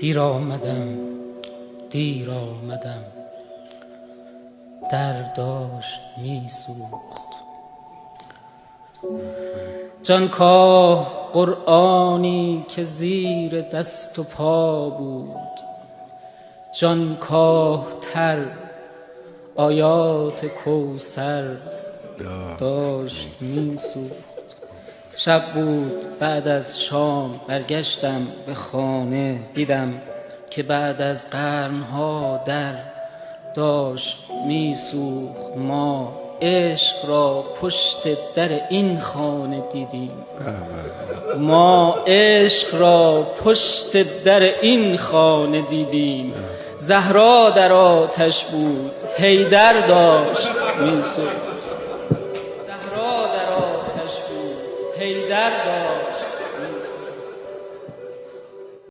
دیر آمدم در داشت می سوخت. جانکاه قرآنی که زیر دست و پا بود، جانکاه تر آیات کوثر داشت می سوخت. شب بود بعد از شام، برگشتم به خانه، دیدم که بعد از قرنها در داشت می سوخت. ما عشق را پشت در این خانه دیدیم، ما عشق را پشت در این خانه دیدیم. زهرا در آتش بود، حیدر داشت می سوخت.